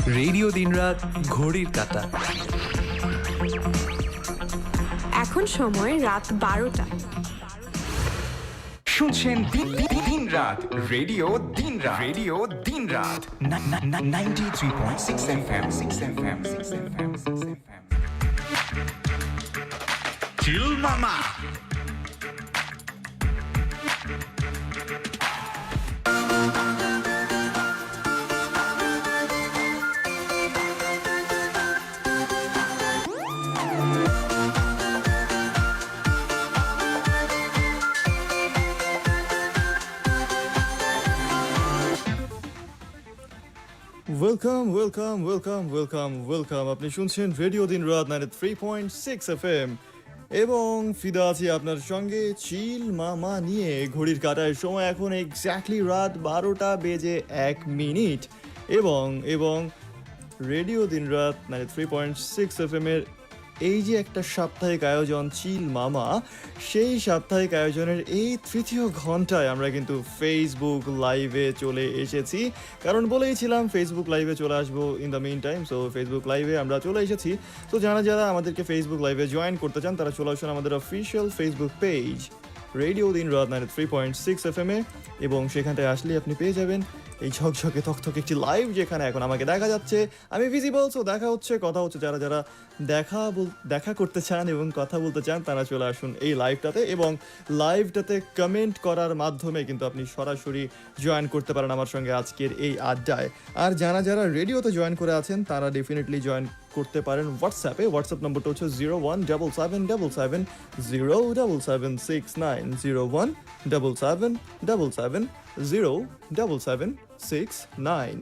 Radio দিনরাত ঘড়ির কাঁটা। এখন সময় রাত 12টা। শুনছেন দিন রাত রেডিও দিন রাত 93.6 FM চিল মামা। ওয়েলকাম। আপনি শুনছেন রেডিও দিন রাত 93.6 FM এবং ফিদা আছি আপনার সঙ্গে চিল মামা নিয়ে। ঘড়ির কাঁটায় সময় এখন এক্স্যাক্টলি রাত 12টা বেজে 1 মিনিট এবং রেডিও দিন রাত 93.6 FM এর এই যে একটা সাপ্তাহিক আয়োজন চিল মামা, সেই সাপ্তাহিক আয়োজনের এই তৃতীয় ঘন্টায় আমরা কিন্তু ফেসবুক লাইভে চলে এসেছি। কারণ বলেইছিলাম ফেসবুক লাইভে চলে আসবো in the mean time. So Facebook লাইভে আমরা চলে এসেছি। তো যারা আমাদেরকে ফেসবুক লাইভে জয়েন করতে চান তারা চলে আসুন আমাদের অফিসিয়াল ফেসবুক পেজ রেডিও দিন রাত 93.6 FM এ, এবং সেখানটায় আসলে আপনি পেয়ে যাবেন এই ঝকঝকে থকথকে একটি লাইভ, যেখানে এখন আমাকে দেখা যাচ্ছে, আমি ভিজিবল। সো দেখা হচ্ছে, কথা হচ্ছে। যারা দেখা করতে চান এবং কথা বলতে চান তারা চলে আসুন এই লাইভটাতে, এবং লাইভটাতে কমেন্ট করার মাধ্যমে কিন্তু আপনি সরাসরি জয়েন করতে পারেন আমার সঙ্গে আজকের এই আড্ডায়। আর যারা রেডিওতে জয়েন করে আছেন তারা ডেফিনেটলি জয়েন করতে পারেন হোয়াটসঅ্যাপে। হোয়াটসঅ্যাপ নম্বরটা হচ্ছে 0177770769 0177770769।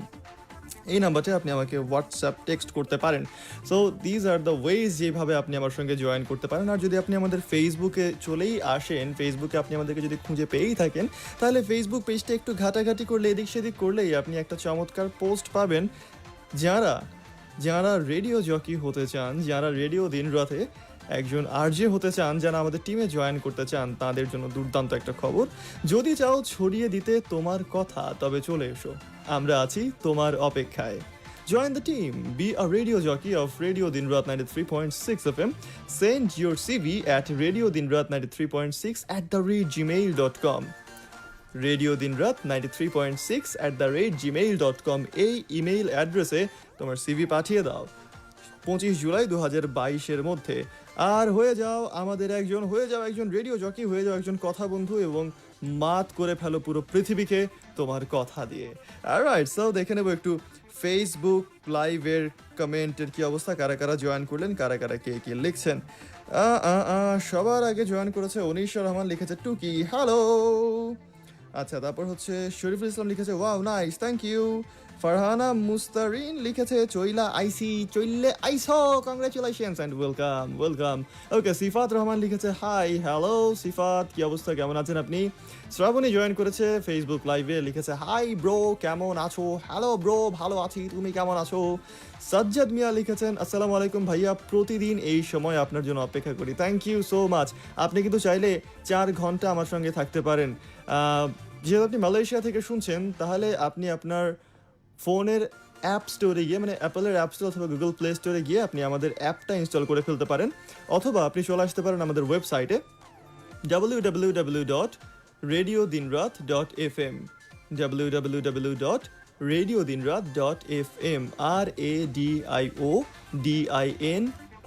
এই নাম্বারটা আপনি আমাকে হোয়াটসঅ্যাপ টেক্সট করতে পারেন। So these are the ways যেভাবে আপনি আমার সঙ্গে জয়েন করতে পারেন। আর যদি আপনি আমাদের ফেসবুকে চলেই আসেন, ফেসবুকে আপনি আমাদেরকে যদি খুঁজে পেয়েই থাকেন, তাহলে ফেসবুক পেজটা একটু ঘাটাঘাটি করলে, এদিক সেদিক করলেই আপনি একটা চমৎকার পোস্ট পাবেন। যারা রেডিও জকি হতে চান, যারা রেডিও দিন রাতে একজন আরজে হতে চান, যারা আমাদের টিমে জয়েন করতে চান, তাদের জন্য দুর্দান্ত একটা খবর। যদি চাও ছড়িয়ে দিতে তোমার কথা, তবে চলে এসো, আমরা আছি তোমার অপেক্ষায়। Join the team. Be a radio jockey of Radio Dinrat 93.6 FM. Send your CV at radiodinrat93.6@gmail.com. Radio Dinrat 93.6@gmail.com এই ইমেইল অ্যাড্রেসে তোমার সিভি পাঠিয়ে দাও 25 জুলাই 2022-এর মধ্যে। আর হয়ে যাও একজন রেডিও জকি, হয়ে যাও একজন কথা বন্ধু, এবং মাত করে ফেলো পুরো পৃথিবীকে তোমার কথা দিয়ে। অলরাইট, সো দেখে নেবো একটু ফেসবুক লাইভের কমেন্টের কি অবস্থা, কারা জয়েন করলেন, কারা কে লিখছেন। সবার আগে জয়েন করেছে অনিশা রহমান, লিখেছে টুকি হ্যালো। আচ্ছা, তারপর হচ্ছে শরীফুল ইসলাম লিখেছে wow nice, thank you. Farhana Mustarin লিখেছে চইলে আইসো, congratulations and welcome. Okay, Sifat Rahman লিখেছে হাই হ্যালো। সিফাত, কি অবস্থা, কেমন আছেন আপনি? শ্রাবণী জয়েন করেছে ফেসবুক লাইভে, লিখেছে হাই ব্রো, কেমন আছো? হ্যালো ব্রো, ভালো আছি, তুমি কেমন আছো? সাজ্জাদ মিয়া লিখেছেন আসসালামু আলাইকুম ভাইয়া, প্রতিদিন এই সময় আপনার জন্য অপেক্ষা করি। Thank you so much. আপনি কিন্তু চাইলে 4 ঘন্টা আমার সঙ্গে থাকতে পারেন। যেহেতু আপনি মালয়েশিয়া থেকে শুনছেন, তাহলে আপনি আপনার ফোনের অ্যাপ স্টোরে গিয়ে, মানে অ্যাপলের অ্যাপ স্টোর অথবা গুগল প্লে স্টোরে গিয়ে আপনি আমাদের অ্যাপটা ইনস্টল করে ফেলতে পারেন, অথবা আপনি চলে আসতে পারেন আমাদের ওয়েবসাইটে www.radiodinrat.fm www.radiodinrat.fm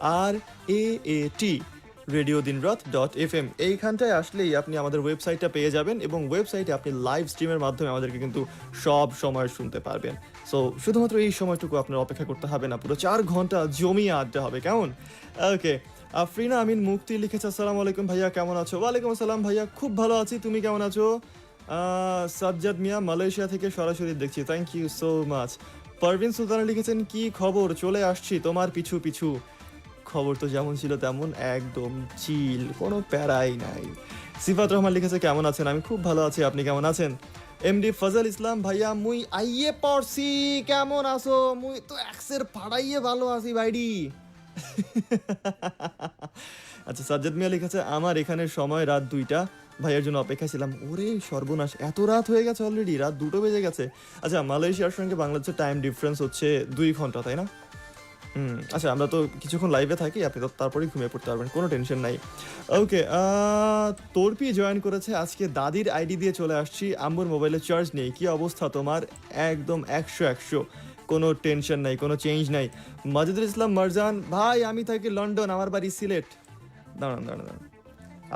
RADIODINRAAT radiodinrat.fm। এইখানটায় আসলেই আপনি আমাদের ওয়েবসাইটটা পেয়ে যাবেন, এবং ওয়েবসাইটে আপনি লাইভ স্ট্রিমের মাধ্যমে আমাদেরকে কিন্তু সব সময় শুনতে পারবেন। সো শুধুমাত্র এই সময়টুকু আপনার অপেক্ষা করতে হবে না, পুরো 4 ঘন্টা জমিয়ে আড্ডা হবে, কেমন? ওকে, আফরিনা আমিন মুক্তি লিখেছে আসসালামু আলাইকুম ভাইয়া, কেমন আছো? ওয়ালাইকুম আসসালাম ভাইয়া, খুব ভালো আছি, তুমি কেমন আছো? সাজ্জাদ মিয়া মালয়েশিয়া থেকে সরাসরি দেখছি, thank you so much. Parvin Sultana লিখেছেন কি খবর, চলে আসছি তোমার পিছু। খবর তো যেমন ছিল তেমন, একদম চিল, কোনো প্যারাই নাই। সিফাত রহমান লিখেছে কেমন আছেন? আমি খুব ভালো আছি, আপনি কেমন আছেন? এমডি ফজল ইসলাম ভাইয়া, মুই আইয়ে পড়ছি, কেমন আছো? মুই তো এক্সের ফাড়াইয়ে ভালো আছি ভাইডি। আচ্ছা, সাজ্জাদ মিয়া লিখেছে আমার এখানে সময় রাত 2টা, ভাইয়ের জন্য অপেক্ষা ছিলাম। ওরে সর্বনাশ, এত রাত হয়ে গেছে অলরেডি, রাত 2টো বেজে গেছে। আচ্ছা, মালয়েশিয়ার সঙ্গে বাংলাদেশের টাইম ডিফারেন্স হচ্ছে 2 ঘন্টা, তাই না? আচ্ছা, আমরা তো কিছুক্ষণ লাইভে থাকি, আপনি তো তারপরেই ঘুমিয়ে পড়তে পারবেন, কোনো টেনশন নাই। ওকে, তোরপি জয়েন করেছে, আজকে দাদির আইডি দিয়ে চলে আসছি, আম্মুর মোবাইলে চার্জ নেই। কি অবস্থা তোমার? একদম 100, কোনো টেনশন নাই, কোনো চেঞ্জ নাই। মাজিদুল ইসলাম মারজান ভাই, আমি থাকি লন্ডন, আমার বাড়ি সিলেট। দাঁড়ান দাঁড়ান দাঁড়ান,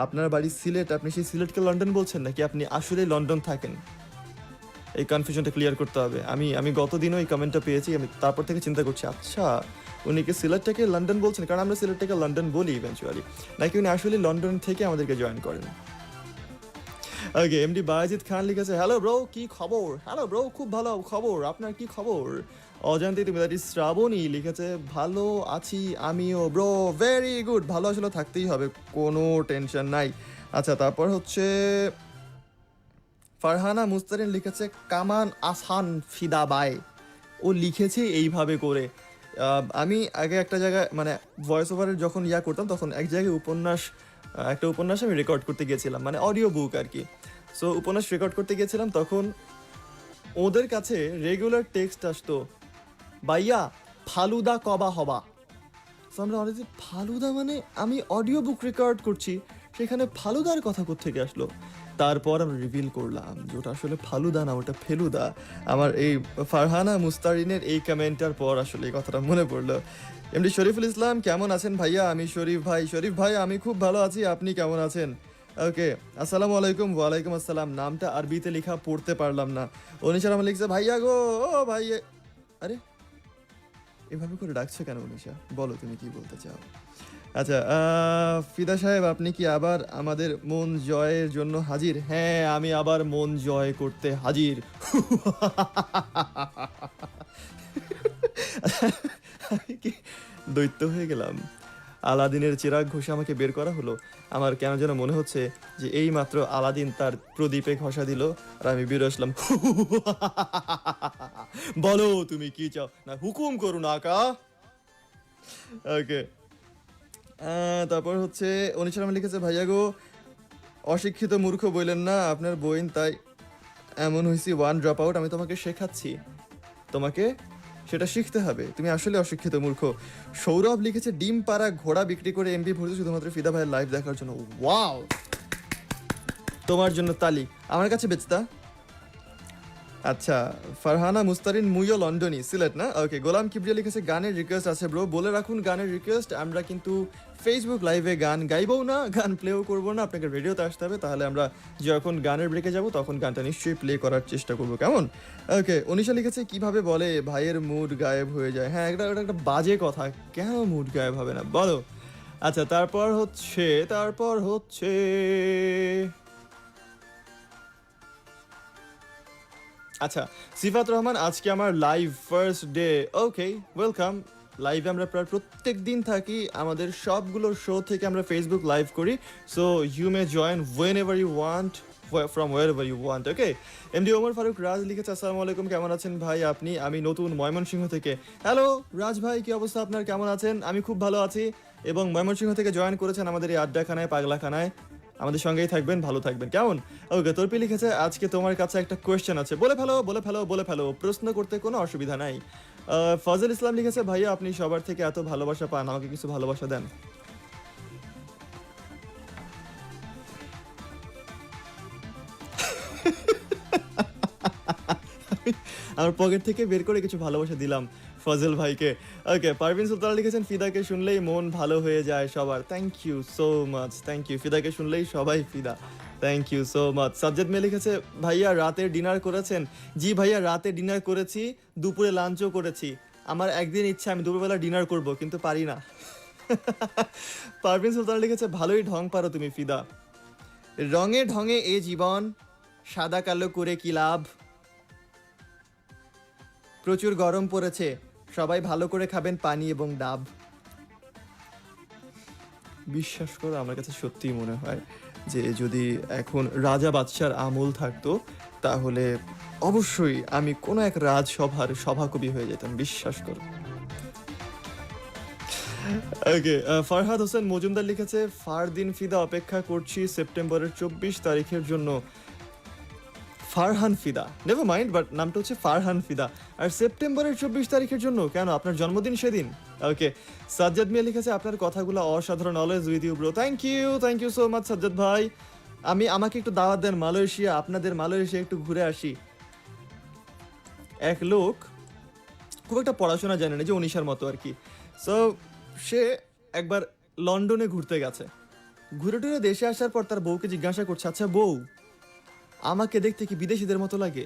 আপনার বাড়ি সিলেট, আপনি সেই সিলেটকে লন্ডন বলছেন নাকি আপনি আসলেই লন্ডন থাকেন? এই কনফিউশনটা ক্লিয়ার করতে হবে। আমি গতদিনও এই কমেন্টটা পেয়েছি, আমি তারপর থেকে চিন্তা করছি, আচ্ছা উনি কি সিলেটটাকে লন্ডন বলছেন, কারণ আমরা সিলেটটাকে লন্ডন বলি ইভেন্চুয়ালি, নাকি উনি আসলে লন্ডন থেকে আমাদেরকে জয়েন করেন। ওকে, এমডি বায়েজিদ খান লিখেছে হ্যালো ব্রো, কি খবর? হ্যালো ব্রো, খুব ভালো খবর, আপনার কি খবর? অজান্তে তুমি দ্যাট ইজ শ্রাবণী লিখেছে ভালো আছি আমিও ব্রো, ভেরি গুড, ভালো আসলে থাকতেই হবে, কোনো টেনশন নাই। আচ্ছা, তারপর হচ্ছে ফারহানা মুস্তারিন লিখেছে কামান আসান ফিদা বাই। ও লিখেছে এইভাবে করে। আমি আগে একটা জায়গায় মানে ভয়েস ওভারের যখন করতাম, তখন এক জায়গায় একটা উপন্যাস আমি রেকর্ড করতে গিয়েছিলাম, মানে অডিও বুক আর কি। সো উপন্যাস রেকর্ড করতে গিয়েছিলাম, তখন ওদের কাছে রেগুলার টেক্সট আসতো ভাইয়া ফালুদা কবা হবা। সো আমরা অনেক, ফালুদা মানে আমি অডিও বুক রেকর্ড করছি, সেখানে ফালুদার কথা কোত্থেকে আসলো? তারপর আমরা রিভিল করলাম যে ওটা আসলে ফালুদা না, ওটা ফেলুদা। আমার এই ফারহানা মুস্তারিনের এই কমেন্টার পর আসলে এই কথাটা মনে পড়লো। এমডি শরীফুল ইসলাম কেমন আছেন ভাইয়া? আমি শরীফ ভাই আমি খুব ভালো আছি, আপনি কেমন আছেন? ওকে, আসসালামু আলাইকুম। ওয়ালাইকুম আসসালাম। নামটা আরবিতে লেখা পড়তে পারলাম না। অনিশা আমার লিখছে ভাইয়া গো, ও ভাই। আরে এভাবে করে ডাকছো কেন অনিশা? বলো তুমি কি বলতে চাও। আচ্ছা, ফিদা সাহেব আপনি কি আবার আমাদের মন জয়ের জন্য হাজির? হ্যাঁ, আমি আবার মন জয় করতে হাজির। আমি কি দৈত্য হয়ে গেলাম? আলাদিনের চিরাগ ঘষে আমাকে বের করা হলো। আমার কেন যেন মনে হচ্ছে যে এই মাত্র আলাদিন তার প্রদীপে ঘষা দিল আর আমি বের আসলাম। বলো তুমি কি চাও? না হুকুম করুন আকা। ওকে, তারপর হচ্ছে অনিশা নামে লিখেছে ভাইয়া গো, অশিক্ষিত মূর্খ বললেন না আপনার বইন, তাই এমন হয়েছি, 1 ড্রপ আউট। আমি তোমাকে শেখাচ্ছি, তোমাকে সেটা শিখতে হবে, তুমি আসলে অশিক্ষিত মূর্খ। সৌরভ লিখেছে ডিম পাড়া ঘোড়া বিক্রি করে এমবি ভরছে শুধুমাত্র ফিদা ভাইয়ের লাইভ দেখার জন্য। ওয়াও, তোমার জন্য তালি, আমার কাছে বেচতা। আচ্ছা, ফারহানা মুস্তারিন মুইও লন্ডনই, সিলেট না? ওকে, গোলাম কিবরিয়া লিখেছে গানের রিকোয়েস্ট আছে ব্রো, বলে রাখুন গানের রিকোয়েস্ট। আমরা কিন্তু ফেসবুক লাইভে গান গাইবও না, গান প্লেও করবো না, আপনাকে রেডিওতে আসতে হবে, তাহলে আমরা যখন গানের ব্রেকে যাব তখন গানটা নিশ্চয়ই প্লে করার চেষ্টা করবো, কেমন? ওকে, অনিশা লিখেছে কিভাবে বলে ভাইয়ের মুড গায়েব হয়ে যায়। হ্যাঁ, এটা একটা বাজে কথা, কেন মুড গায়েব হবে না বলো? আচ্ছা, তারপর হচ্ছে আচ্ছা, সিফাত রহমান আজকে আমার লাইভ ফার্স্ট ডে। ওকে, ওয়েলকাম। লাইভে আমরা প্রায় প্রত্যেক দিন থাকি, আমাদের সবগুলো শো থেকে আমরা ফেসবুক লাইভ করি, so you may join whenever you want, from wherever you want. Okay, MD Omar Faruk Raj লিখেছে আসসালামু আলাইকুম, কেমন আছেন ভাই আপনি? আমি নতুন ময়মনসিংহ থেকে। হ্যালো রাজ ভাই, কি অবস্থা আপনার, কেমন আছেন? আমি খুব ভালো আছি, এবং ময়মনসিংহ থেকে জয়েন করেছেন আমাদের এই আড্ডাখানায়, পাগলাখানায়। আমাদের সঙ্গেই থাকবেন, ভালো থাকবেন, কেমন? ওকে, তোরপি লিখেছে আজকে তোমার কাছে একটা কোয়েশ্চেন আছে, বলে ফেলো, প্রশ্ন করতে কোনো অসুবিধা নাই। ফজল ইসলাম লিখেছে ভাইয়া আপনি সবার থেকে এত ভালোবাসা পান, আমাকে কিছু ভালোবাসা দেন। আমার পকেট থেকে বের করে কিছু ভালোবাসা দিলাম ফজল ভাইকে। ওকে, পারভিন সুলতানা লিখেছেন ফিদাকে শুনলেই মন ভালো হয়ে যায় সবার। Thank you so much, thank you. ফিদাকে শুনলেই সবাই ফিদা, thank you so much. Sajjad মেয়ে লিখেছে ভাইয়া রাতে ডিনার করেছেন? জি ভাইয়া, রাতে ডিনার করেছি, দুপুরে লাঞ্চও করেছি। আমার একদিন ইচ্ছা আমি দুপুরবেলা ডিনার করব, কিন্তু পারি না। পারভিন সুলতানা লিখেছে ভালোই ঢং পারো তুমি ফিদা, রঙে ঢঙে এ জীবন, সাদা কালো করে কি লাভ, প্রচুর গরম পড়েছে, সবাই ভালো করে খাবেন পানি এবং ডাব। বিশ্বাস করো, আমার কাছে সত্যিই মনে হয় যে যদি এখন রাজা বাদশার আমল থাকতো, তাহলে অবশ্যই আমি কোনো এক রাজসভার সভাকবি হয়ে যেতাম, বিশ্বাস করো। ওকে, ফারহাদ হোসেন মজুমদার লিখেছে ফারদিন ফিদা অপেক্ষা করছি সেপ্টেম্বরের 24 তারিখের জন্য। ফারহান ফিদা, নেভার মাইন্ড, বাট নামটা হচ্ছে ফারহান ফিদা। আর সেপ্টেম্বরের 24 তারিখের জন্য কেন? আপনার জন্মদিন সেদিন? ওকে, সাজ্জাদ মিয়া লিখেছে আপনার কথাগুলো অসাধারণ, always with you bro. Thank you so much Sajjad ভাই। আমাকে একটু দাওয়াত দেন মালয়েশিয়া, আপনাদের মালয়েশিয়া একটু ঘুরে আসি। এক লোক খুব একটা পড়াশোনা জানে না, যে অনিশার মতো আর কি। সো সে একবার লন্ডনে ঘুরতে গেছে, ঘুরে টুরে দেশে আসার পর তার বউকে জিজ্ঞাসা করছে, আচ্ছা বউ, আমাকে দেখতে কি বিদেশিদের মতো লাগে?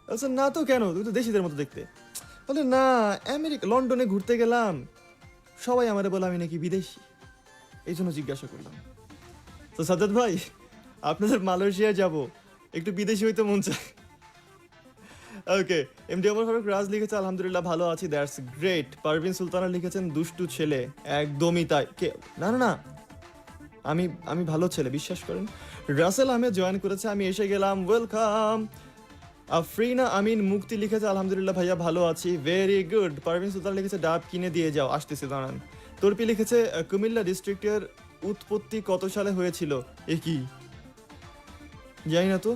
বলছে না তো, কেন, তুমি তো দেশিদের মতো দেখতে। বলে না, লন্ডনে ঘুরতে গেলাম, সবাই আমারে বলে আমি নাকি বিদেশি, এই জন্য জিজ্ঞাসা করলাম। তো সাজ্জাদ ভাই, আপনাদের মালয়েশিয়ায় যাব, একটু বিদেশি হইতে মন চায়। ওকে, এমডি ওমর ফারুক রাজ লিখেছে আলহামদুলিল্লাহ ভালো আছি, দ্যাটস গ্রেট। পারভিন সুলতানা লিখেছেন দুষ্টু ছেলে, একদমই তাই। কে? না না না, আমি ভালো ছেলে, বিশ্বাস করেন। রাসেল আহমেদ জয়েন করেছে, আমি এসে গেলাম, ওয়েলকাম। আফরিনা আমিন মুক্তি লিখেছে আলহামদুলিল্লাহ ভাইয়া ভালো আছি, ভেরি গুড। পারভিন সুলতানা লিখেছে ডাব কিনে দিয়ে যাও, আসতেছে দাঁড়ান। তর্পি লিখেছে কুমিল্লা ডিস্ট্রিক্টের উৎপত্তি কত সালে হয়েছিল? এ কি, জানি না তো,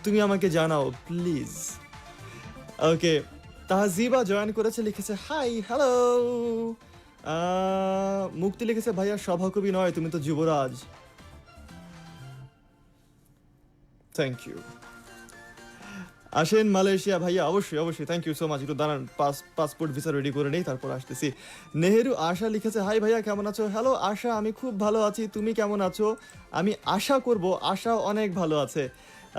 তুমি আমাকে জানাও প্লিজ। ওকে, তাহজিবা জয়েন করেছে, লিখেছে হাই হ্যালো। মুক্তি লিখেছে ভাইয়া সভাকবি নয়, তুমি তো যুবরাজ। Thank you. আসেন মালয়েশিয়া ভাইয়া, অবশ্যই থ্যাংক ইউ সো মাচ। একটু দাঁড়ান, পাসপোর্ট ভিসা রেডি করে নেই, তারপর আসতেছি। নেহেরু আশা লিখেছে হাই ভাইয়া কেমন আছো? হ্যালো আশা, আমি খুব ভালো আছি, তুমি কেমন আছো? আমি আশা করব আশা অনেক ভালো আছে।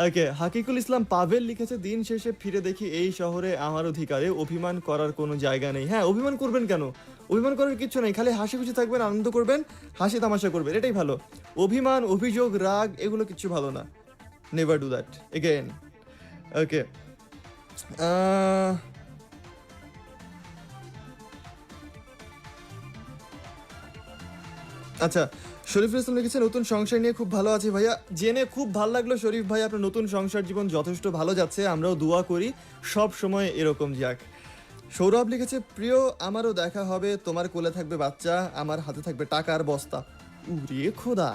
ওকে, হাকিকুল ইসলাম পাভেল লিখেছে দিন শেষে ফিরে দেখি এই শহরে আমার অধিকারে অভিমান করার কোনো জায়গা নেই। হ্যাঁ, অভিমান করবেন কেন? অভিমান করার কিছু নেই, খালি হাসি খুশি থাকবেন, আনন্দ করবেন, হাসি তামাশা করবেন, এটাই ভালো। অভিমান, অভিযোগ, রাগ এগুলো কিছু ভালো না। Never do that again. Okay, আচ্ছা, শরীফুল ইসলাম লিখেছে নতুন সংসার নিয়ে খুব ভালো আছি ভাইয়া। জেনে খুব ভালো লাগলো শরীফ ভাই, আপনার নতুন সংসার জীবন যথেষ্ট ভালো যাচ্ছে, আমরাও দোয়া করি সব সময় এরকম যাক। সৌরভ লিখেছে প্রিয়, আমারও দেখা হবে, তোমার কোলে থাকবে বাচ্চা, আমার হাতে থাকবে টাকার বস্তা। উরে খোদা।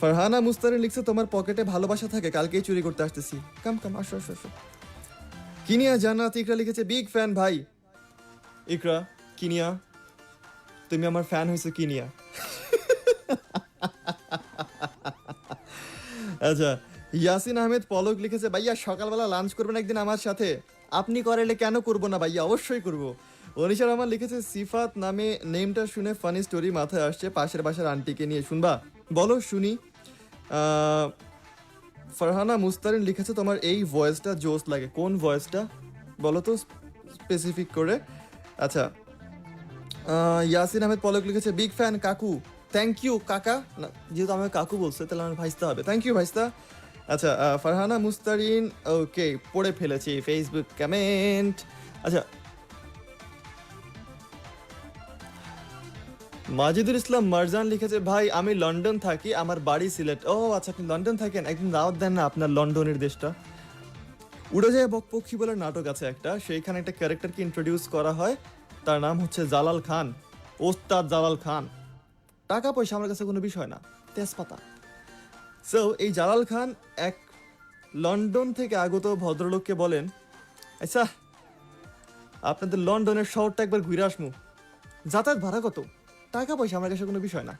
ফারহানা মুস্তারিন লিখছে তোমার পকেটে ভালোবাসা থাকে, কালকেই চুরি করতে আসতেছি। কাম আসো। কিনিয়া জান্নাত ইকরা লিখেছে বিগ ফ্যান ভাই। ইকরা, কিনিয়া, তুমি আমার ফ্যান হয়েছে কিনিয়া। আচ্ছা, ইয়াসিন আহমেদ পলক লিখেছে ভাইয়া সকালবেলা লাঞ্চ করবেন একদিন আমার সাথে? আপনি করাইলে কেন করব না ভাইয়া, অবশ্যই করব। অনিশা রহমান লিখেছে সিফাত নামে নেমটা শুনে ফানি স্টোরি মাথায় আসছে, পাশের বাসার আন্টিকে নিয়ে, শুনবা? বলো শুনি। ফারহানা মুস্তারিন লিখেছে তোমার এই ভয়েসটা জোস লাগে, কোন ভয়েসটা বলো তো স্পেসিফিক করে। আচ্ছা, ইয়াসিন আহমেদ পলক লিখেছে বিগ ফ্যান কাকু। থ্যাংক ইউ কাকা, না যেহেতু আমাকে কাকু বলছে তাহলে আমার ভাইস্তা হবে, থ্যাংক ইউ ভাইস্তা। আচ্ছা, ফারহানা মুস্তারিন, ওকে পড়ে ফেলেছি ফেসবুক কমেন্ট। আচ্ছা, মাজিদুল ইসলাম মারজান লিখেছে ভাই আমি লন্ডন থাকি, আমার বাড়ি সিলেট। ও আচ্ছা, আপনি লন্ডন থাকেন, একদিন দাওয়াত দেন না আপনার লন্ডনের দেশটা। উড়ে যায় বকপক্ষী বলে নাটক আছে একটা, সেইখানে একটা ক্যারেক্টারকে ইন্ট্রোডিউস করা হয়, তার নাম হচ্ছে জালাল খান, ওস্তাদ জালাল খান। টাকা পয়সা আমার কাছে কোনো বিষয় না, তেজপাতা। সো এই জালাল খান এক লন্ডন থেকে আগত ভদ্রলোককে বলেন, আচ্ছা আপনাদের লন্ডনের শহরটা একবার ঘুরে আসমু, যাতায়াত ভাড়া কত? টাকা পয়সা আমার কাছে কোনো বিষয় না,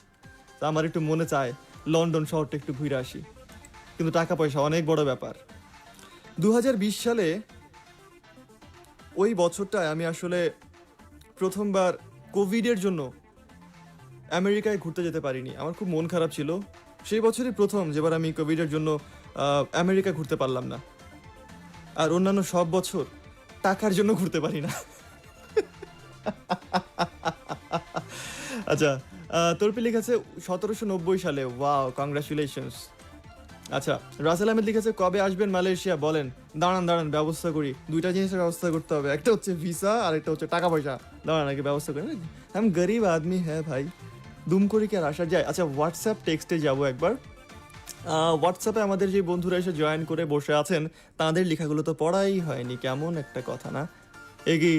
তা আমার একটু মনে চায় লন্ডন শহরটা একটু ঘুরে আসি, কিন্তু টাকা পয়সা অনেক বড় ব্যাপার। 2020 সালে ওই বছরটায় আমি আসলে প্রথমবার কোভিডের জন্য আমেরিকায় ঘুরতে যেতে পারিনি, আমার খুব মন খারাপ ছিল। সেই বছরই প্রথম যেবার আমি কোভিডের জন্য আমেরিকা ঘুরতে পারলাম না, আর অন্যান্য সব বছর টাকার জন্য ঘুরতে পারি না। আচ্ছা, তোরপি লিখেছে 1790 সালে, ওয়াও কংগ্রাচুলেশনস। আচ্ছা, রাসেল আহমেদ লিখেছে কবে আসবেন মালয়েশিয়া বলেন? দাঁড়ান ব্যবস্থা করি, দুইটা জিনিসের ব্যবস্থা করতে হবে, একটা হচ্ছে ভিসা আর একটা হচ্ছে টাকা পয়সা। দাঁড়ান আগে ব্যবস্থা করি, আমি গরিব আদমি হ্যাঁ ভাই, দুম করে কি আর আসা যায়? আচ্ছা, হোয়াটসঅ্যাপ টেক্সটে যাবো একবার। হোয়াটসঅ্যাপে আমাদের যে বন্ধুরা এসে জয়েন করে বসে আছেন তাদের লেখাগুলো তো পড়াই হয়নি, কেমন একটা কথা না? এগি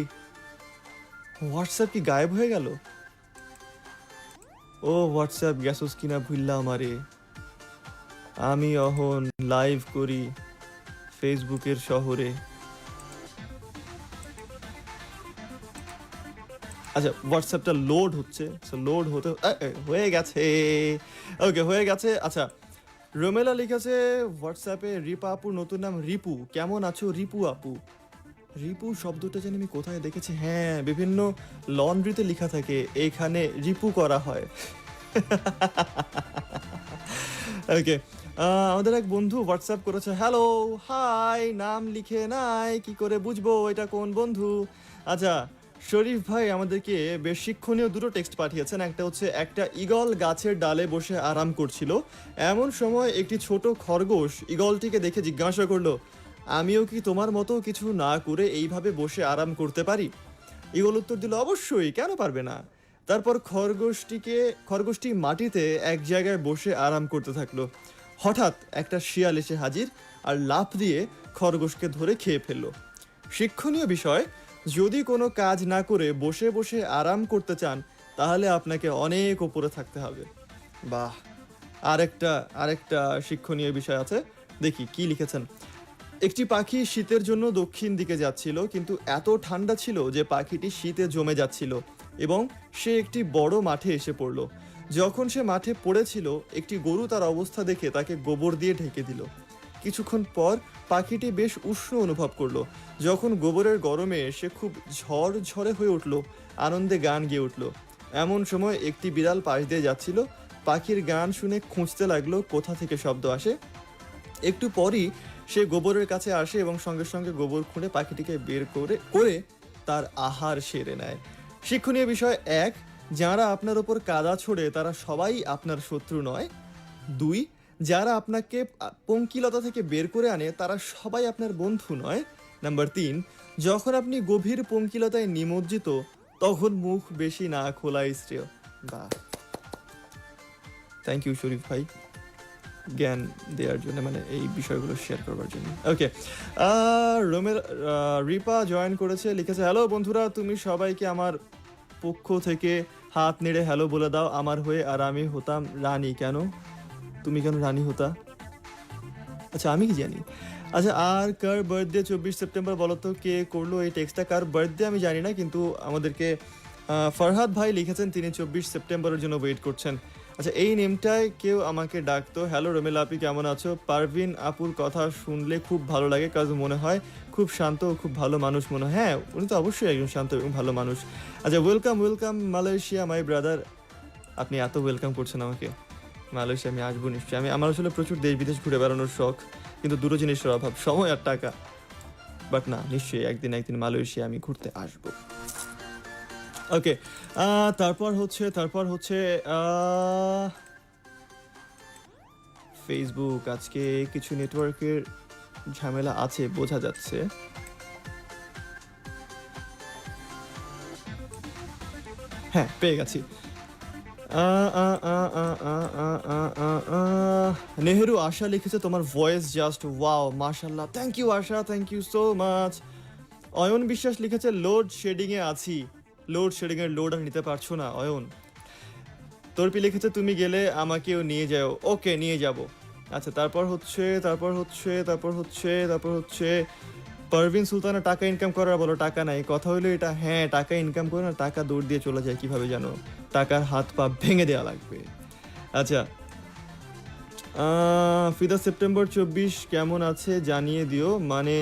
হোয়াটসঅ্যাপ কি গায়েব হয়ে গেল? ও হোয়াটসঅ্যাপ গেছস কিনা ভুললা আমারে। আমি অহন লাইভ করি ফেসবুকের শহরে। আচ্ছা হোয়াটসঅ্যাপটা লোড হচ্ছে, লোড হতে হয়ে গেছে। ওকে হয়ে গেছে। আচ্ছা রোমেলা লিখেছে হোয়াটসঅ্যাপে রিপা আপুর নতুন নাম রিপু, কেমন আছো রিপু আপু? রিপু শব্দটা জানি আমি কোথায় দেখেছি, হ্যাঁ বিভিন্ন লন্ড্রিতে লেখা থাকে এইখানে রিপু করা হয়। ওকে আমাদের এক বন্ধু হোয়াটসঅ্যাপ করেছে, হ্যালো হাই, নাম লিখে নাই, কি করে বুঝবো এটা কোন বন্ধু? আচ্ছা শরীফ ভাই আমাদেরকে বেশ শিক্ষণীয় দুটো টেক্সট পাঠিয়েছেন। একটা হচ্ছে, একটা ঈগল গাছের ডালে বসে আরাম করছিল, এমন সময় একটি ছোট খরগোশ ঈগলটিকে দেখে জিজ্ঞাসা করলো, আমিও কি তোমার মতো কিছু না করে এইভাবে বসে আরাম করতে পারি? ঈগল উত্তর দিল, অবশ্যই, কেন পারবে না। তারপর খরগোশটি মাটিতে এক জায়গায় বসে আরাম করতে থাকলো। হঠাৎ একটা শিয়াল এসে হাজির আর লাফ দিয়ে খরগোশকে ধরে খেয়ে ফেললো। শিক্ষণীয় বিষয়, যদি কোনো কাজ না করে বসে বসে আরাম করতে চান তাহলে আপনাকে অনেক উপরে থাকতে হবে। বাহ, আরেকটা শিক্ষণীয় বিষয় আছে, দেখি কি লিখেছেন। একটি পাখি শীতের জন্য দক্ষিণ দিকে যাচ্ছিল, কিন্তু এত ঠান্ডা ছিল যে পাখিটি শীতে জমে যাচ্ছিল এবং সে একটি বড় মাঠে এসে পড়ল। যখন সে মাঠে পড়েছিল, একটি গরু তার অবস্থা দেখে তাকে গোবর দিয়ে ঢেকে দিল। কিছুক্ষণ পর পাখিটি বেশ উষ্ণ অনুভব করলো। যখন গোবরের গরমে সে খুব ঝরঝরে হয়ে উঠল, আনন্দে গান গেয়ে উঠল। এমন সময় একটি বিড়াল পাশ দিয়ে যাচ্ছিল, পাখির গান শুনে খুঁজতে লাগলো কোথা থেকে শব্দ আসে। একটু পরই সে গোবরের কাছে আসে এবং সঙ্গে সঙ্গে গোবর খুঁড়ে পাখিটিকে বের করে তার আহার সেরে নেয়। শিক্ষণীয় বিষয় 1, যারা আপনার ওপর কাদা ছোড়ে তারা সবাই আপনার শত্রু নয়। 2, যারা আপনাকে পঙ্কিলতা থেকে বের করে আনে তারা সবাই আপনার বন্ধু নয়। নাম্বার 3, যখন আপনি গভীর পঙ্কিলতায় নিমজ্জিত তখন মুখ বেশি না খোলাই শ্রেয়। বাহ, থ্যাংক ইউ শরীফ ভাই জ্ঞান দেওয়ার জন্য, মানে এই বিষয়গুলো শেয়ার করবার জন্য। ওকে রিপা জয়েন করেছে, লিখেছে, হ্যালো বন্ধুরা, তুমি সবাইকে আমার পক্ষ থেকে হাত নেড়ে হ্যালো বলে দাও আমার হয়ে, আর আমি হতাম রানী। কেন তুমি কেন রানী হতা? আচ্ছা আমি কি জানি। আচ্ছা আর কার বার্থডে 24 সেপ্টেম্বর বলো তো, কে করলো এই টেক্সটটা? কার বার্থডে আমি জানি না, কিন্তু আমাদেরকে ফরহাদ ভাই লিখেছেন তিনি 24 সেপ্টেম্বরের জন্য ওয়েট করছেন। আচ্ছা এই নেমটায় কেউ আমাকে ডাকতো, হ্যালো রোমেলা আপি কেমন আছো? পারভিন আপুর কথা শুনলে খুব ভালো লাগে, কাজ মনে হয় খুব শান্ত ও খুব ভালো মানুষ মনে হয়। হ্যাঁ উনি তো অবশ্যই একজন শান্ত এবং ভালো মানুষ। আচ্ছা ওয়েলকাম মালয়েশিয়া মাই ব্রাদার। আপনি এত ওয়েলকাম করছেন আমাকে মালয়েশিয়া, আমি আসবো নিশ্চয়ই। আমার আসলে প্রচুর দেশ বিদেশ ঘুরে বেড়ানোর শখ, কিন্তু দুটো জিনিসের অভাব, সময় আর টাকা। বাট না, নিশ্চয়ই একদিন মালয়েশিয়া আমি ঘুরতে আসবো। ওকে তারপর হচ্ছে ফেসবুক, আজকে কিছু নেটওয়ার্কের ঝামেলা আছে বোঝা যাচ্ছে। হ্যাঁ পেয়ে গেছি। নেহেরু আশা লিখেছে, তোমার ভয়েস জাস্ট ওয়াও, মাশাল্লাহ, thank you Asha, thank you so much. Ayan Biswas লিখেছে, লোড শেডিং এ আছি, লোড শেডিং এর লোড আর নিতে পারছো না অয়ন। তর্পি লিখেছে, তুমি গেলে আমাকেও নিয়ে যাও। ওকে নিয়ে যাব। আচ্ছা তারপর হচ্ছে পারভিন সুলতানা, টাকা ইনকাম করার বলো, টাকা নাই, কথা হলো এটা। হ্যাঁ টাকা ইনকাম করে না, টাকা দৌড় দিয়ে চলে যায় কিভাবে জানো? টাকার হাত পা ভেঙে দেওয়া লাগবে। আচ্ছা ফিদা সেপ্টেম্বর 24 কেমন আছে জানিয়ে দিও, মানে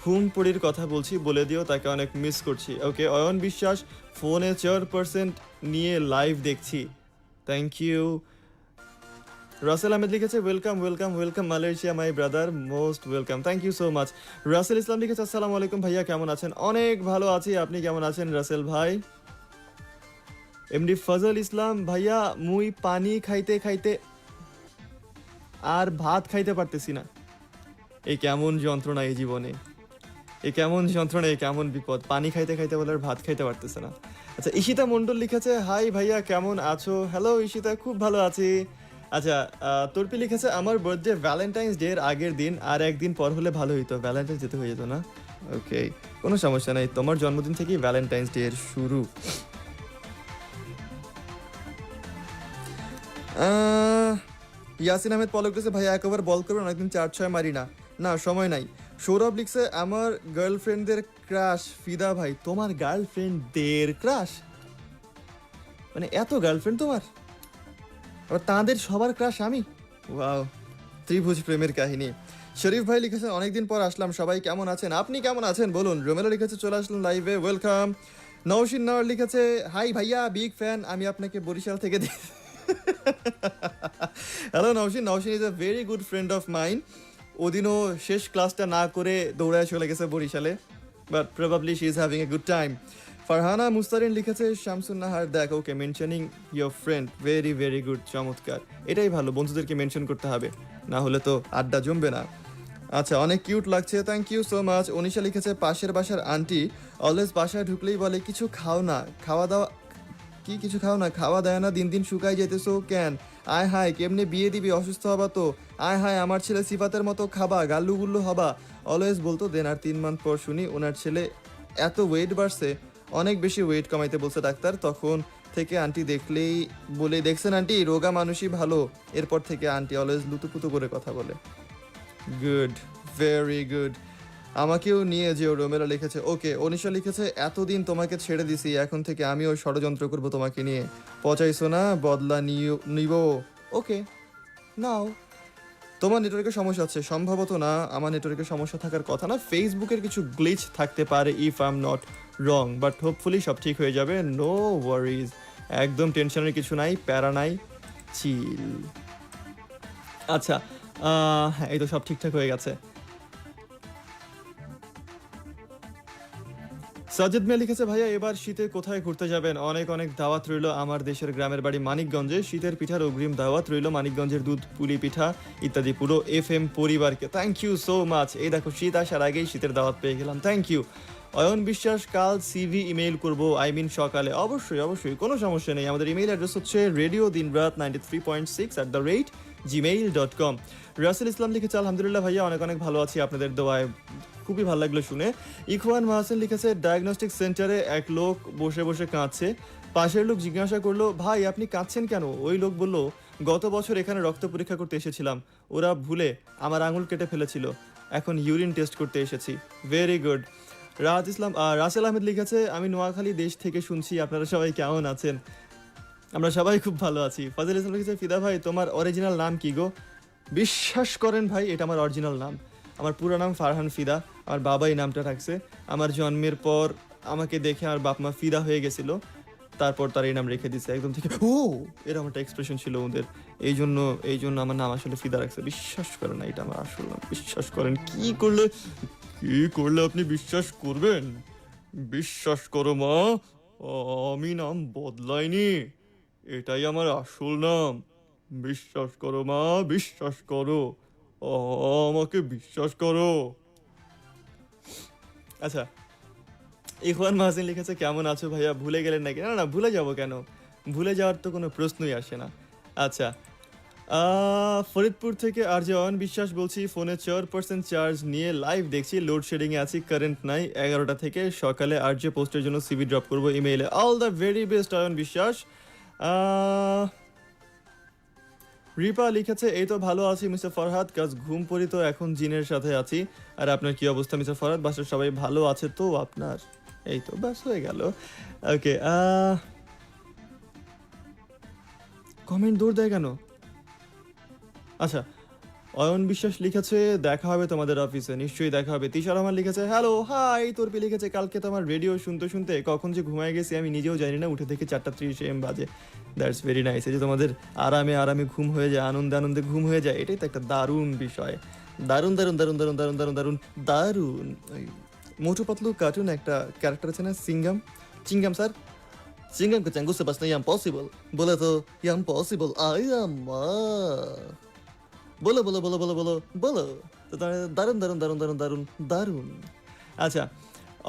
ঘুম পড়ির কথা বলছি, বলে দিও তাকে অনেক মিস করছি। ওকে অয়ন বিশ্বাস, ফোনে 4% নিয়ে লাইভ দেখছি, থ্যাংক ইউ। রাসেল আহমেদ লিখেছে, welcome Malaysia my brother, most welcome, thank you so much. Rasel Islam লিখেছে, আসসালামু আলাইকুম ভাইয়া, কেমন আছেন? অনেক ভালো আছি, আপনি কেমন আছেন রাসেল ভাই? এমডি ফজল ইসলাম, ভাইয়া মুই পানি খাইতে খাইতে আর ভাত খাইতে পারতেছি না, এই কেমন যন্ত্রণা এই জীবনে, এই কেমন যন্ত্রণা, এই কেমন বিপদ, পানি খাইতে খাইতে বলে আর ভাত খাইতে পারতেছে না। আচ্ছা ঈশিতা মণ্ডল লিখেছে, হাই ভাইয়া কেমন আছো? হ্যালো ঈশিতা, খুব ভালো আছি। আচ্ছা তর্পি লিখেছে, আমার বার্থডে ভ্যালেন্টাইন্স ডে এর আগের দিন, আর একদিন পর হলে ভালো হইতো। ভ্যালেন্টাইন্স ডে হয়ে যেত না, ওকে, কোনো সমস্যা নাই, তোমার জন্মদিন থেকেই ভ্যালেন্টাইন্স ডে এর শুরু। ইয়াসিন আহমেদ পলক লিখছে ভাই একবার বল করবেন, অনেকদিন 4-6 মারি না। না সময় নাই। সৌরভ লিখছে আমার গার্লফ্রেন্ডদের ক্রাশ ফিদা ভাই। তোমার গার্লফ্রেন্ডদের ক্রাশ মানে এত গার্লফ্রেন্ড তোমার, আবার তাদের সবার ক্রাশ আমি? ওয়াও, ত্রিভুজ প্রেমের কাহিনী। শরীফ ভাই লিখেছে অনেকদিন পর আসলাম, সবাই কেমন আছেন? আপনি কেমন আছেন বলুন। রোমেলো লিখেছে চলে আসলাম লাইভে, ওয়েলকাম। নওশিন নাওয়ার লিখেছে হাই ভাইয়া, বিগ ফ্যান, আমি আপনাকে বরিশাল থেকে hello Nowshin. Nowshin is a very good friend of mine. ওদিনও শেষ ক্লাসটা না করে দৌড়ায় চলে গেছে বরিশালে, but probably she is having a good time. Farhana Mustarin লিখেছে শামসুন নাহার দেখ, okay mentioning your friend, very very good, চমৎকার। এটাই ভালো, বন্ধুদেরকে মেনশন করতে হবে, না হলে তো আড্ডা জমবে না। আচ্ছা, অনেক কিউট লাগছে, thank you so much. Anisha লিখেছে পাশের বাসার আন্টি অলওয়েজ বাসায় ঢুকলেই বলে কিছু খাও না, খাওয়া দাওয়া কি কিছু খাও না, খাওয়া দেয় না, দিন দিন শুকাই যেতেছো কেন? আয় হায় কেমনে বিয়ে দিবি, অসুস্থ হবা তো? আয় হায় আমার ছেলে সিফাতের মতো খাবা, গাল্লু গুল্লু হবা, অলওয়েজ বলতো। দেন আর 3 মান্থ পর শুনি ওনার ছেলে এত ওয়েট বাড়ছে, অনেক বেশি ওয়েট কমাইতে বলছে ডাক্তার। তখন থেকে আন্টি দেখলেই বলে দেখছেন আন্টি রোগা মানুষই ভালো। এরপর থেকে আন্টি অলওয়েজ লুতুপুতু করে কথা বলে। Good, very good. আমাকেও নিয়ে যেও, রোমেলা লিখেছে। ওকে, অনিশা লিখেছে এতদিন তোমাকে ছেড়ে দিছি, এখন থেকে আমিও ষড়যন্ত্র করব তোমাকে নিয়ে, পচাইছো না, বদলা নিব। ওকে, নাও। তোমার নেটওয়ার্কের সমস্যা আছে সম্ভবত। না, আমার নেটওয়ার্কের সমস্যা থাকার কথা না, ফেসবুকের কিছু গ্লিচ থাকতে পারে if I am not wrong, but hopefully সব ঠিক হয়ে যাবে, নো ওয়ারিজ, একদম টেনশনের কিছু নাই, প্যারা নাই, চিল। আচ্ছা, হ্যাঁ এই তো সব ঠিকঠাক হয়ে গেছে। সাজিদ মিয়া লিখেছে ভাইয়া এবার শীতে কোথায় ঘুরতে যাবেন? অনেক অনেক দাওয়াত রইল, আমার দেশের গ্রামের বাড়ি মানিকগঞ্জে, শীতের পিঠার অগ্রিম দাওয়াত রইল, মানিকগঞ্জের দুধ পুলি পিঠা ইত্যাদি পুরো FM পরিবারকে, থ্যাংক ইউ সো মাচ। এই দেখো শীত আসার আগেই শীতের দাওয়াত পেয়ে গেলাম, থ্যাংক ইউ। অয়ন বিশ্বাস কাল CV ইমেইল করবো, আই মিন সকালে, অবশ্যই অবশ্যই, কোনো সমস্যা নেই। আমাদের ইমেইল অ্যাড্রেস হচ্ছে radiodinrat93.6@gmail.com। রাসেল ইসলাম লিখেছে আলহামদুলিল্লাহ ভাইয়া অনেক অনেক ভালো আছি আপনাদের দোয়ায়, খুবই ভালো লাগলো শুনে। ইখওয়ান মাহসেন লিখেছে ডায়াগনস্টিক সেন্টারে এক লোক বসে বসে কাঁদছে, পাশের লোক জিজ্ঞাসা করলো ভাই আপনি কাঁদছেন কেন? ওই লোক বলল গত বছর এখানে রক্ত পরীক্ষা করতে এসেছিলাম, ওরা ভুলে আমার আঙুল কেটে ফেলেছিল, এখন ইউরিন টেস্ট করতে এসেছি। Very good. রাসেল আহমেদ লিখেছে আমি নোয়াখালী দেশ থেকে শুনছি, আপনারা সবাই কেমন আছেন? আমরা সবাই খুব ভালো আছি। ফাজিল ইসলাম লিখেছে ফিদা ভাই তোমার অরিজিনাল নাম কি গো? বিশ্বাস করেন ভাই এটা আমার অরিজিনাল নাম, আমার পুরো নাম ফারহান ফিদা, আমার বাবা এই নামটা রাখছে। আমার জন্মের পর আমাকে দেখে আমার বাপ মা ফিদা হয়ে গেছিল, তারপর তার এই নাম রেখে দিছে একদম থেকে, ও এরকম একটা এক্সপ্রেশন ছিল ওদের, এই জন্য আমার নাম আসলে ফিদা রাখছে। বিশ্বাস করেন না এটা আমার আসল নাম, বিশ্বাস করেন। কি করলে আপনি বিশ্বাস করবেন? বিশ্বাস করো মা, আমি নাম বদলাইনি, এটাই আমার আসল নাম। বিশ্বাস করো মা, বিশ্বাস করো, আমাকে বিশ্বাস করো। আচ্ছা, ইখওয়ান মাহসিন লিখেছে কেমন আছো ভাইয়া, ভুলে গেলেন নাকি? না না, ভুলে যাবো কেন, ভুলে যাওয়ার তো কোনো প্রশ্নই আসে না। আচ্ছা, ফরিদপুর থেকে আরজে অয়ন বিশ্বাস বলছি, ফোনে 4% চার্জ নিয়ে লাইভ দেখছি, লোডশেডিংয়ে আছি, কারেন্ট নাই, 11টা থেকে সকালে আরজে পোস্টের জন্য CV ড্রপ করবো ইমেইলে। All the very best Ayon Biswas. Ripa লিখেছে এই তো ভালো আছি মিস্টার ফরহাদ, কাজ ঘুম পড়ি তো এখন জিনের সাথে আছি। আর আপনার কি অবস্থা মিস্টার ফরহাদ? বাসার সবাই ভালো আছে তো আপনার? এই তো ব্যাস হয়ে গেল। ওকে, কমেন্ট দৌড় দেয় কেন? আচ্ছা, অয়ন বিশ্বাস লিখেছে দেখা হবে তোমাদের অফিসে, নিশ্চয়ই দেখা হবে। তিশা রহমান লিখেছে হ্যালো হাই। তোরপি লিখেছে কালকে তোমার রেডিও শুনতে শুনতে কখন যে ঘুমায় গেছি আমি নিজেও জানি না, উঠে থেকে 4:30 AM বাজে। That's very nice. এই যে তোমাদের আরামে আরামে ঘুম হয়ে যায়, আনন্দে আনন্দে ঘুম হয়ে যায়, এটাই তো একটা দারুণ বিষয়। দারুণ দারুণ দারুণ দারুণ দারুণ দারুণ দারুণ দারুণ। ওই মোটু পাতলু কার্টুন একটা ক্যারেক্টার আছে না, চিঙ্গাম স্যার, চিঙ্গাম কে চাঙ্গু সে বাস নেই ইম্পসিবল বলে তো ইম্পসিবল আই আম্মা, বলো বলো বলো বলো বলো বলো। তো দারুণ দারুণ দারুণ দারুণ দারুণ দারুণ। আচ্ছা,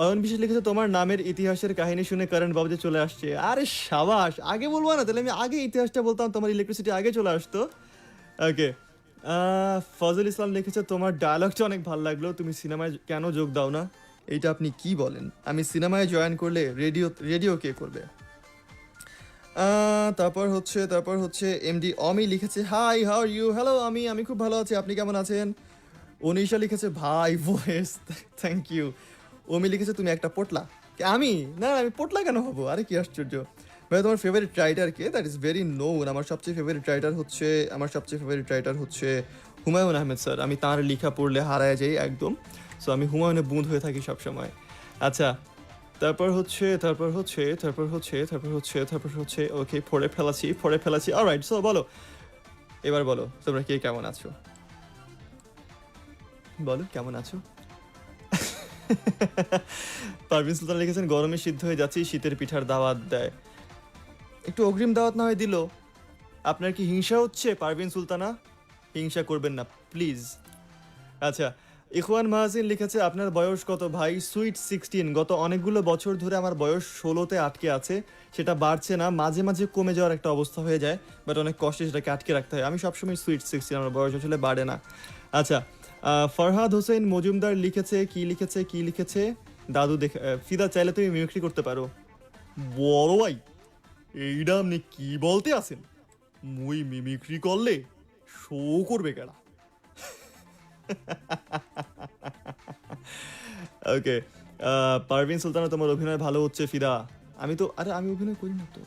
অয়ন বিশেষ লিখেছে তোমার নামের ইতিহাসের কাহিনী শুনে কারেন্ট বাবুতে চলে আসছে। আরে সাবাস, আগে বলবো না তাহলে আমি আগে ইতিহাসটা বলতাম, তোমার ইলেকট্রিসিটি আগে চলে আসতো। ওকে, ফজল ইসলাম লিখেছে তোমার ডায়লগটা অনেক ভালো লাগলো, তুমি সিনেমায় কেন যোগ দাও না? এইটা আপনি কি বলেন? আমি সিনেমায় জয়েন করলে রেডিও কে করবে? তারপর হচ্ছে এমডি অমি লিখেছে hi, how are you? Hello আমি খুব ভালো আছি, আপনি কেমন আছেন? অনিশা লিখেছে ভাই ভয়েস, থ্যাংক ইউ। অমি লিখেছে তুমি একটা পোটলা। আমি না, আমি পোটলা কেন হবো? আরে কি আশ্চর্য ভাই। তোমার favourite writer K? That is very known. আমার সবচেয়ে ফেভারিট রাইটার হচ্ছে হুমায়ুন আহমেদ স্যার। আমি তাঁর লেখা পড়লে হারায় যাই একদম। সো আমি হুমায়ুনের বুঁদ হয়ে থাকি সবসময়। আচ্ছা, তারপর হচ্ছে ওকে, পড়ে ফেলাছি। অলরাইট, সো বলো, এবার বলো তোমরা কে কেমন আছো? বলো কেমন আছো? পারভিন সুলতান লিখেছেন গরমে সিদ্ধ হয়ে যাচ্ছি, শীতের পিঠার দাওয়াত দেয়। একটু অগ্রিম দাওয়াত না হয় দিল। আপনার কি হিংসা হচ্ছে পারভিন সুলতানা? হিংসা করবেন না প্লিজ। আচ্ছা, ইখওয়ান মাহাসিন লিখেছে আপনার বয়স কত ভাই? সুইট 16। গত অনেকগুলো বছর ধরে আমার বয়স 16-তে আটকে আছে। সেটা বাড়ছে না, মাঝে মাঝে কমে যাওয়ার একটা অবস্থা হয়ে যায়, বাট অনেক কষ্টে সেটাকে আটকে রাখতে হয়। আমি সবসময় সুইট 16, আমার বয়স আসলে বাড়ে না। আচ্ছা, ফরহাদ হোসেন মজুমদার লিখেছে কি লিখেছে দাদু দেখে ফিদা চাইলে তুমি মিমিক্রি করতে পারো। বড় ভাই, এইটা আপনি কি বলতে আছেন? মুই মিমিক্রি করলে শো করবে কেডা? ওকে, পারভিন সুলতানা তোমার অভিনয় ভালো হচ্ছে ফিদা। আমি অভিনয় করি না তো।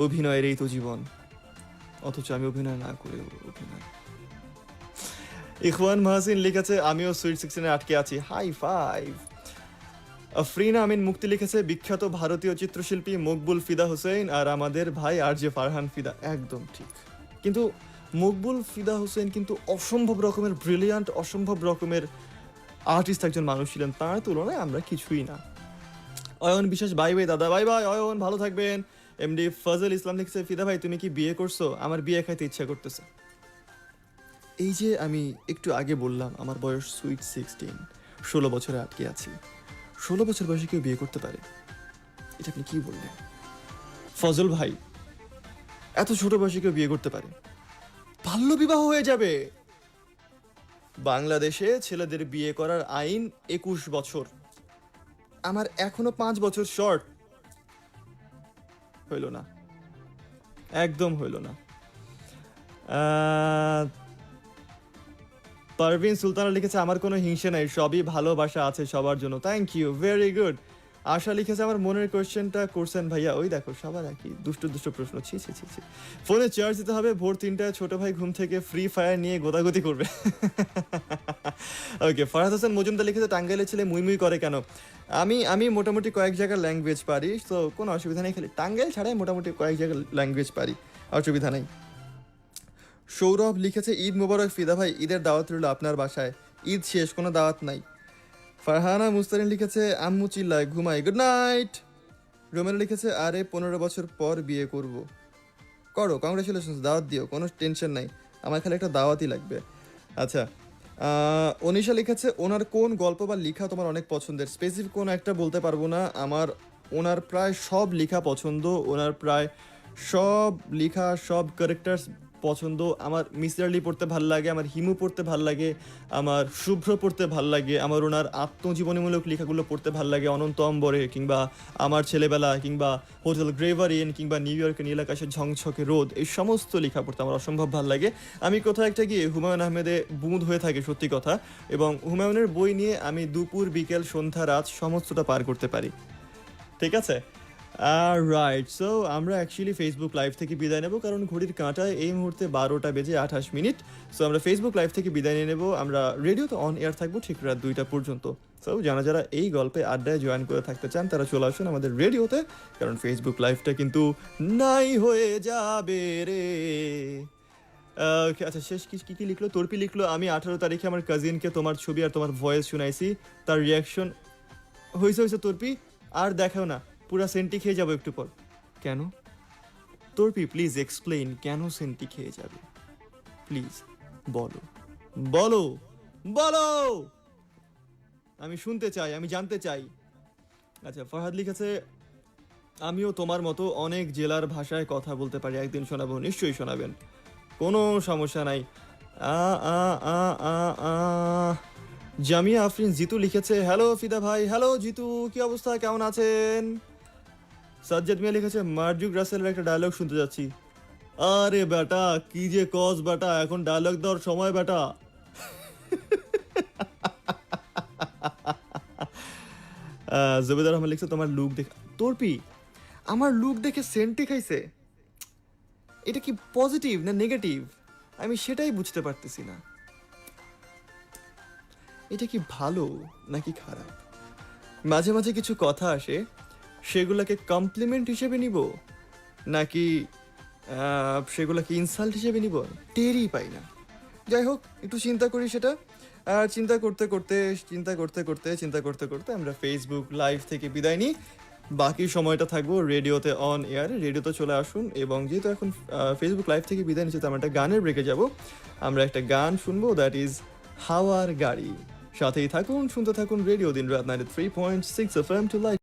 অভিনয়ের এই তো জীবন, অথচ আমি অভিনয় না করে অভিনয়। ইখওয়ান মাহসিন লিখেছে আমিও সুইট 16-এ আটকে আছি, হাই ফাইভ। আফরিনা আমিন মুক্তি লিখেছে বিখ্যাত ভারতীয় চিত্রশিল্পী মকবুল ফিদা হোসেন আর আমাদের ভাই আর জে ফারহান ফিদা। একদম ঠিক, কিন্তু মকবুল ফিদা হোসেন কিন্তু অসম্ভব রকমের ব্রিলিয়ান্ট, অসম্ভব রকমের আর্টিস্ট একজন মানুষ ছিলেন। তার তুলনায় আমরা কিছুই না। অয়ন বিশ্বাস বাই বাই দাদা, বাই বাই অয়ন, ভালো থাকবেন। এমডি ফজল ইসলাম লিখেছে ফিদা ভাই তুমি কি বিয়ে করছো? আমার বিয়ে খাইতে ইচ্ছা করতেছে। এই যে আমি একটু আগে বললাম আমার বয়স সুইট 16, 16 বছরে আটকে আছি। 16 বছর বয়সে কেউ বিয়ে করতে পারে? এটা আপনি কি বললেন ফজল ভাই? এত ছোট বয়সে কেউ বিয়ে করতে পারে? বাল্য বিবাহ হয়ে যাবে। বাংলাদেশে ছেলেদের বিয়ে করার আইন 21 বছর। আমার এখনো 5 বছর শর্ট। হইল না, একদম হইল না। পারভিন সুলতানা লিখেছে আমার কোনো হিংসা নাই, সবই ভালোবাসা আছে সবার জন্য। Thank you, very good. Asha লিখেছে আমার মনের কোয়েশ্চেনটা করছেন ভাইয়া। ওই দেখো সবার একই দুষ্ট প্রশ্ন। ছি। ফোনে চার্জ দিতে হবে, ভোর 3টায় ছোট ভাই ঘুম থেকে ফ্রি ফায়ার নিয়ে গোদাগতি করবে। ওকে, ফরহাদ হোসেন মজুমদার লিখেছে টাঙ্গাইলের ছেলে মুই করে কেন? আমি মোটামুটি কয়েক জায়গার ল্যাঙ্গুয়েজ পারি, তো কোনো অসুবিধা নেই। খালি টাঙ্গাইল ছাড়াই মোটামুটি কয়েক জায়গার ল্যাঙ্গুয়েজ পারি, অসুবিধা নেই। সৌরভ লিখেছে ঈদ মুবারক ফিদা ভাই, ঈদের দাওয়াত রইল আপনার বাসায়। ঈদ শেষ, কোনো দাওয়াত নাই। ফারহানা মুস্তারিন লিখেছে আম্মু চিল্লায় ঘুমাই, গুড নাইট। রোমেল লিখেছে আরে 15 বছর পর বিয়ে করো, কংগ্রেচুলেশনস, দাওয়াত দিও, কোনো টেনশন নাই, আমার খালি একটা দাওয়াতই লাগবে। আচ্ছা, অনিশা লিখেছে ওনার কোন গল্প বা লেখা তোমার অনেক পছন্দের? স্পেসিফিক কোনো একটা বলতে পারবো না, ওনার প্রায় সব লেখা পছন্দ, ওনার প্রায় সব লেখা, সব ক্যারেক্টার্স পছন্দ। আমার মিসির পড়তে ভাল লাগে, আমার হিমু পড়তে ভাল লাগে, আমার শুভ্র পড়তে ভাল লাগে, আমার ওনার আত্মজীবনীমূলক লেখাগুলো পড়তে ভাল লাগে, অনন্ত অম্বরে কিংবা আমার ছেলেবেলা কিংবা হোটেল গ্রেভারিন কিংবা নিউ ইয়র্কের নীল আকাশের ঝকঝকে রোদ, এই সমস্ত লেখা পড়তে আমার অসম্ভব ভাল লাগে। আমি কোথাও একটা গিয়ে হুমায়ুন আহমেদে বুঁদ হয়ে থাকি, সত্যি কথা। এবং হুমায়ুনের বই নিয়ে আমি দুপুর বিকেল সন্ধ্যা রাত সমস্তটা পার করতে পারি। ঠিক আছে, রাইট। সো আমরা অ্যাকচুয়ালি ফেসবুক লাইভ থেকে বিদায় নেব, কারণ ঘড়ির কাঁটায় এই মুহূর্তে 12টা বেজে 28 মিনিট। সো আমরা ফেসবুক লাইভ থেকে বিদায় নিয়ে নেব। আমরা রেডিওতে অন এয়ার থাকবো ঠিক রাত 2টা পর্যন্ত। সো যারা এই গল্পে আড্ডায় জয়েন করে থাকতে চান তারা চলে আসুন আমাদের রেডিওতে, কারণ ফেসবুক লাইভটা কিন্তু নাই হয়ে যাবে রে। আচ্ছা, শেষ কি লিখলো? তর্পি লিখলো আমি 18 তারিখে আমার কাজিনকে তোমার ছবি আর তোমার ভয়েস শুনাইছি, তার রিয়াকশন হয়েছে তর্পি, আর দেখাও না, পুরা সেন্টি খেয়ে যাবো একটু পর। কেন তর্পি, প্লিজ এক্সপ্লেইন, কেন সেন্টি খেয়ে যাবে? প্লিজ বলো, আমি শুনতে চাই, আমি জানতে চাই। আচ্ছা, ফরহাদ লিখেছে আমিও তোমার মতো অনেক জেলার ভাষায় কথা বলতে পারি, একদিন শোনাবো। নিশ্চয়ই শোনাবেন, কোনো সমস্যা নাই। জামিয়া আফরিন জিতু লিখেছে হ্যালো ফিদা ভাই, হ্যালো জিতু, কি অবস্থা, কেমন আছেন? সাজ্জাদ মিয়া লিখেছে মার্জুক রাসেলের একটা ডায়লগ শুনতে যাচ্ছি। আরে বেটা কি যে কস বেটা, এখন ডায়লগ দেওয়ার সময় বেটা। জবেদার রহমান লিখছে তোমার লুক দেখে তোরপি, আমার লুক দেখে সেন্টি খাইছে। এটা কি পজিটিভ না নেগেটিভ, আমি সেটাই বুঝতে পারতেছি না। এটা কি ভালো নাকি খারাপ? মাঝে মাঝে কিছু কথা আসে, সেগুলোকে কমপ্লিমেন্ট হিসেবে নিব নাকি সেগুলোকে ইনসাল্ট হিসেবে নিব, টেরই পাই না। যাই হোক, একটু চিন্তা করি সেটা। আর চিন্তা করতে আমরা ফেসবুক লাইভ থেকে বিদায় নিই। বাকি সময়টা থাকবো রেডিওতে অন এয়ার, রেডিওতে চলে আসুন। এবং যেহেতু এখন ফেসবুক লাইভ থেকে বিদায় নিচ্ছি, তো আমরা একটা গানের ব্রেকে যাব। আমরা একটা গান শুনবো, দ্যাট ইজ হাওয়ার গাড়ি। সাথেই থাকুন, শুনতে থাকুন রেডিও দিন রাত 93.6 FM টু লাইফ।